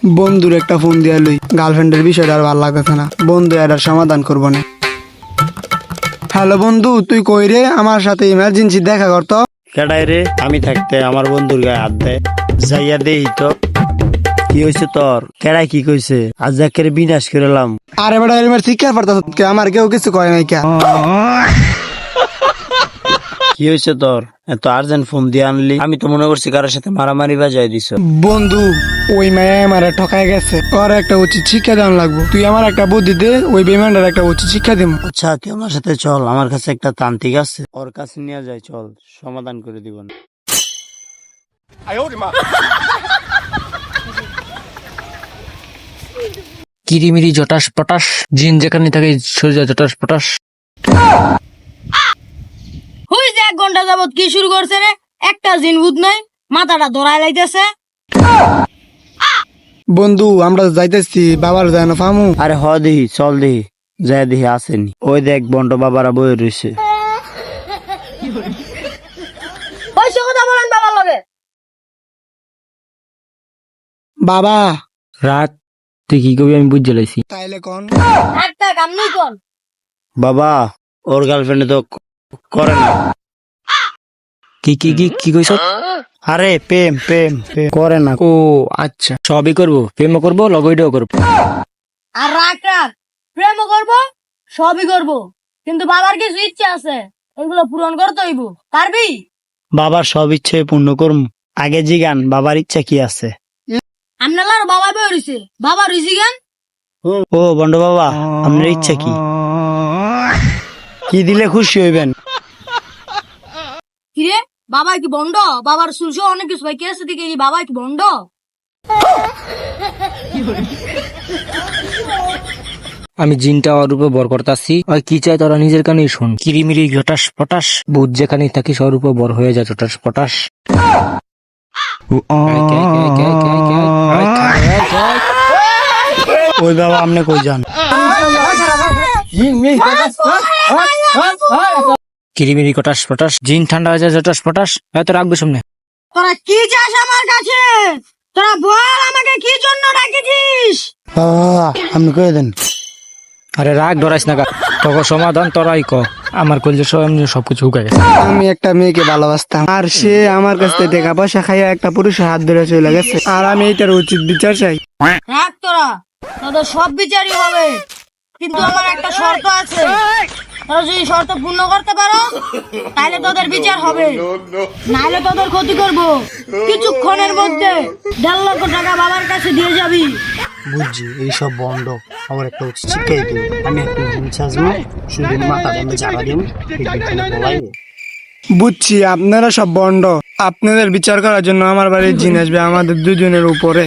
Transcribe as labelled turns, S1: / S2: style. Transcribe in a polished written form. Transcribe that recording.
S1: বন্ধুর একটা ফোন দিয়া লই, গার্লফ্রেন্ডের বিষয়টা আর ভালো লাগতেছে না। বন্ধু এটার সমাধান করবো না। হ্যালো বন্ধু, তুই কই রে? আমার সাথে ইমার্জেন্সি দেখা করতো।
S2: কেডাই রে? আমি থাকতে আমার বন্ধুর গায়ে হাত দেয়, যাইয়া দেই তো কি হয়েছে তোর? কেডাই কি কইছে? আজ একের বিনাশ করলাম।
S1: আরে বেটা, এবার শিক্ষার পারতাস আমার কেউ কিছু কয় নাই কে?
S2: কি হয়েছে তোর? এত আর্জেন্ট ফোন দিয়ে আনলি? আমি তো মনে করছি কারোর সাথে মারামারি বাজাই দিছ।
S1: বন্ধু, ওই মায়া আমার ঠকায় গেছে, ওর একটা উচিত শিক্ষা দেওয়ান লাগবো। তুই আমার একটা বুদ্ধি দে, ওই বেমানটার একটা উচিত শিক্ষা দিব।
S2: আচ্ছা, তুই আমার সাথে চল, আমার কাছে একটা তান্ত্রিক আছে, ওর কাছে নিয়ে যাই, চল সমাধান করে দিব না।
S3: কিরিমিরি জটাস পটাস, জিন যেখানে থাকে সোজা জটাস পটাস।
S4: হুই যে 1 ঘন্টা যাবত কি শুরু করছে রে? একটা জিন বুধ নাই, মাথাটা ধরায় লাইতেছে।
S1: বন্ধু, আমরা যাইতেছি, বাবার যায় না ফামু।
S2: আরে হ দেহি, চল দেহি, যাই দেহি আসেনি। ওই দেখ বন্ড বাবারা বয়ে রয়েছে।
S4: ওই সে কথা বলেন বাবার লগে।
S1: বাবা,
S3: রাত তুই কি কবি আমি বুঝে লাইছি।
S1: তাইলে কোন?
S4: একটা কাম নই কোন।
S2: বাবা, ওর গার্লফ্রেন্ডে তো করে না।
S3: কি কি কি কি কইছ?
S2: আরে প্রেম প্রেম প্রেম করে না।
S3: ও আচ্ছা, সবই করবো, প্রেমও করবো, লগইটাও করবো।
S4: আর রাখ রাখ, প্রেমও করবো, সবই করবো, কিন্তু বাবার কিছু ইচ্ছা আছে, এগুলো পূরণ করতে হইব। পারবি?
S2: বাবার সব ইচ্ছে পূর্ণ করম। আগে জিগান বাবার ইচ্ছা কি আছে?
S4: আপনার বাবা বই রইছে, বাবা রইছি গান।
S2: ও বন্ড বাবা, আপনার ইচ্ছা কি? কি দিলে খুশি হইবেন?
S4: কিরে, বাবা কি বন্ড? বাবার সুলসো অনেক কিছু ভাই কেসে দিকে, বাবা কি বন্ড?
S3: আমি জিনটা ওর উপর বর করতাছি, আর কি চাই তোরা নিজের কানেই শোন। কিরিমিরি জটাস পটাস, ভূত যেখানে থাকি সর উপর বর হয়ে যায় জটাস পটাস।
S2: ওই বাবা, আপনি কই যান?
S3: কিরিমিরি কটাস পটাস, জিন ঠান্ডা হয়ে যায় জটাস পটাস। হয়তো রাখবে সামনে।
S4: তোরা কি চাস আমার কাছে? তোরা বল আমাকে কি জন্য ডাকিছিস?
S2: বাবা, আপনি কই দেন।
S3: আরে রাগ ডরাইস না, তখন সমাধান তোরাই ক। আমার কলজে সব এমনি সবকিছু উঠে গেছে।
S1: আমি একটা মেয়েকে ভালোবাসতাম, আর সে আমার কাছ থেকে টাকা পয়সা খাইয়া একটা পুরুষের হাত ধরে চলে গেছে, আর আমি এটার উচিত বিচার চাই।
S4: রাখ তোরা, তোদের সব বিচারই হবে, কিন্তু আমার একটা শর্ত আছে। তোরা যদি শর্ত পূর্ণ করতে পারো, তাহলে তোদের বিচার হবে, নাহলে তোদের ক্ষতি করব। কিছুক্ষণের মধ্যে 1.5 লক্ষ টাকা বাবার কাছে দিয়ে যাবি।
S2: বুঝছি, এইসব বন্ড আমার একটা উচিত শিক্ষাই দিন। আমি একটু জিন সাজবো, শুধু মাথা দিয়ে জায়গা দিব,
S1: বুঝছি, আপনারা সব বন্ড। আপনাদের বিচার করার জন্য আমার বাড়ির জিন আসবে আমাদের দুজনের উপরে।